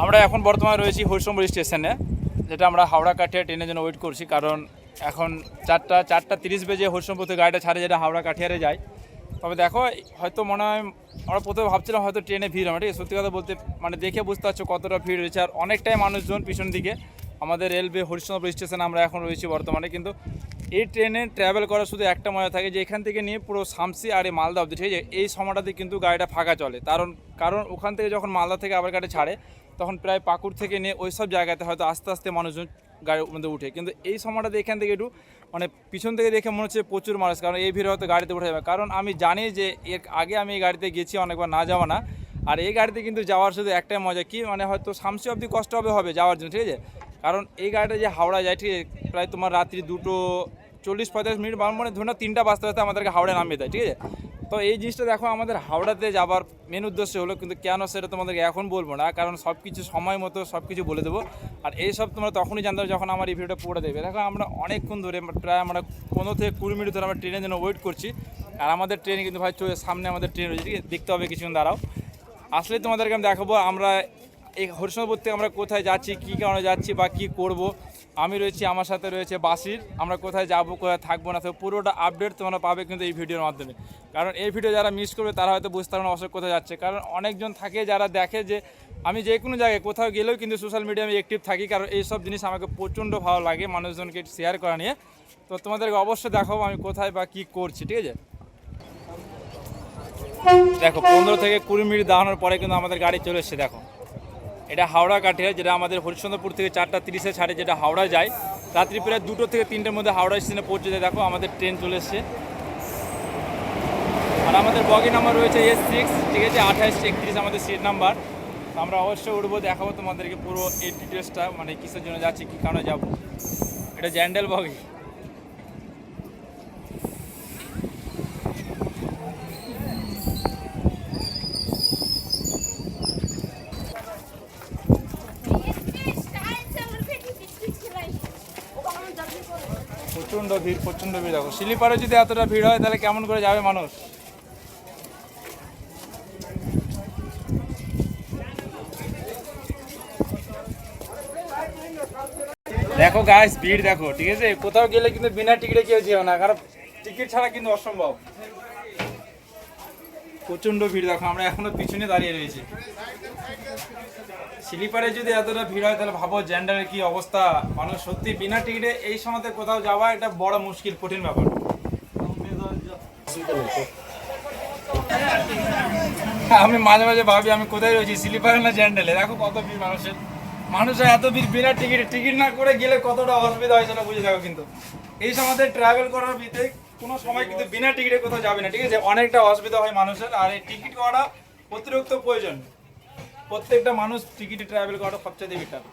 আমরা এখন বর্তমানে রয়েছি হরিশ্চন্দ্র স্টেশনে, যেটা আমরা হাওড়া কাঠিয়া ট্রেনের জন্য ওয়েট করছি। কারণ এখন 4:30 বেজে হরিশ্চন্দ্র থেকে গাড়িটা ছাড়ে, যেটা হাওড়া কাঠিয়ারে যায়। তবে দেখো, হয়তো মনে হয় আমরা প্রথমে ভাবছিলাম হয়তো ট্রেনে ভিড় হবে, ঠিক আছে? সত্যি কথা বলতে মানে দেখে বুঝতে পারছো কতটা ভিড় রয়েছে, আর অনেকটাই মানুষজন পিছন দিকে। আমাদের রেলওয়ে হরিশ্চন্দ্র স্টেশনে আমরা এখন রয়েছি বর্তমানে। কিন্তু এই ট্রেনে ট্রাভেল করা শুধু একটা মজা থাকে যে এখান থেকে নিয়ে পুরো শামসি আর এই মালদা অবধি, ঠিক আছে? এই সময়টাতে কিন্তু গাড়িটা ফাঁকা চলে। কারণ ওখান থেকে যখন মালদা থেকে আবার গাড়ি ছাড়ে, তখন প্রায় পাকুড় থেকে নিয়ে ওই সব জায়গাতে হয়তো আস্তে আস্তে মানুষজন গাড়ির মধ্যে উঠে। কিন্তু এই সময়টাতে এখান থেকে একটু মানে পিছন থেকে দেখে মনে হচ্ছে প্রচুর মানুষ, কারণ এই ভিড়ে হয়তো গাড়িতে উঠে যাবে। কারণ আমি জানি যে এর আগে আমি এই গাড়িতে গেছি অনেকবার, না যাওয়া না। আর এই গাড়িতে কিন্তু যাওয়ার শুধু একটাই মজা, কি মানে হয়তো শামসি অবধি কষ্ট হবে যাওয়ার জন্য, ঠিক আছে? কারণ এই গাড়িটা যে হাওড়া যায়, ঠিক আছে, প্রায় তোমার রাত্রি 2:40-45 বা মানে ধরুন 3টা বাজতে বাজতে আমাদেরকে হাওড়ায় নামিয়ে দেয়, ঠিক আছে? তো এই জিনিসটা দেখো, আমাদের হাওড়াতে যাবার মেন উদ্দেশ্য হলো, কিন্তু কেন সেটা তোমাদেরকে এখন বলবো না, কারণ সব কিছু সময় মতো সব কিছু বলে দেবো। আর এই সব তোমরা তখনই জানতে হবে যখন আমার এই ভিডিওটা পুরো দেবে। দেখো, আমরা অনেকক্ষণ ধরে প্রায় আমরা 15 থেকে 20 মিনিট ধরে আমরা ট্রেনের জন্য ওয়েট করছি। আর আমাদের ট্রেনে কিন্তু ভাই সামনে আমাদের ট্রেন রয়েছে, ঠিক আছে? দেখতে হবে, কিছুক্ষণ দাঁড়াও। আসলে তোমাদেরকে আমি দেখাবো আমরা এই হরিশ্চন্দ্রপুর থেকে আমরা কোথায় যাচ্ছি, কী কারণে যাচ্ছি বা কী করব। আমি রয়েছি, আমার সাথে রয়েছে বাসির। আমরা কোথায় যাবো, কোথায় থাকবো না, তো পুরোটা আপডেট তোমরা পাবে কিন্তু এই ভিডিওর মাধ্যমে। কারণ এই ভিডিও যারা মিস করবে তারা হয়তো বুঝতে পারবে না অবশ্যই কোথায় যাচ্ছে। কারণ অনেকজন থাকে যারা দেখে যে আমি যে কোনো জায়গায় কোথাও গেলেও কিন্তু সোশ্যাল মিডিয়ায় আমি অ্যাক্টিভ থাকি, কারণ এই সব জিনিস আমাকে প্রচণ্ড ভালো লাগে মানুষজনকে শেয়ার করা নিয়ে। তো তোমাদেরকে অবশ্যই দেখাবো আমি কোথায় বা কী করছি, ঠিক আছে? দেখো, 15 থেকে 20 মিনিট দাঁড়ানোর পরে কিন্তু আমাদের গাড়ি চলে এসছে। দেখো, এটা হাওড়া কাঠিয়া, যেটা আমাদের হরিশ্চন্দ্রপুর থেকে 4:30-এ ছাড়ে, যেটা হাওড়া যায়। রাত্রি প্রায় 2 থেকে 3টের মধ্যে হাওড়া স্টেশনে পৌঁছে যায়। দেখো, আমাদের ট্রেন চলে এসছে। আর আমাদের বগি নাম্বার রয়েছে S6, ঠিক আছে? 28-31 আমাদের সিট নাম্বার। আমরা অবশ্যই উঠবো, দেখাবো তোমাদেরকে পুরো এই ডিটেলসটা, মানে কিসের জন্য যাচ্ছি, কী কারণে যাবো। এটা জ্যান্ডেল বগি। প্রচণ্ড ভিড় দেখো। স্লিপারে যদি এতটা ভিড় হয় তাহলে কেমন করে যাবে মানুষ। দেখো গাইস, ভিড় দেখো, ঠিক আছে? কোথাও গেলে কিন্তু বিনা টিকিটে কেউ যেও না, কারণ টিকিট ছাড়া কিন্তু অসম্ভব। প্রচণ্ড ভিড় দেখো, আমরা এখনো পিছনে দাঁড়িয়ে রয়েছি। স্লিপারে যদি এতটা ভিড় হয় তাহলে ভাবো জেন্ডারের কি অবস্থা। মানুষ সত্যি বিনা টিকিটে এই সময়তে কোথাও যাওয়া এটা বড় মুশকিল, কঠিন ব্যাপার। আমি মাঝে মাঝে ভাবি আমি কোথায় রয়েছি, স্লিপারে না জেন্ডালে। দেখো কত ভিড় মানুষের এত ভিড় বিনা টিকিটে। টিকিট না করে গেলে কতটা অসুবিধা হয় সেটা বুঝে দেখো। কিন্তু এই সময়তে ট্রাভেল করার ভিতরে কোনো সময় কিন্তু বিনা টিকিটে কোথাও যাবে না, ঠিক আছে? অনেকটা অসুবিধা হয় মানুষের। আর এই টিকিট করা অতিরিক্ত প্রয়োজন। প্রত্যেকটা মানুষ টিকিটে ট্রাভেল করাটা সবচেয়ে বেটার।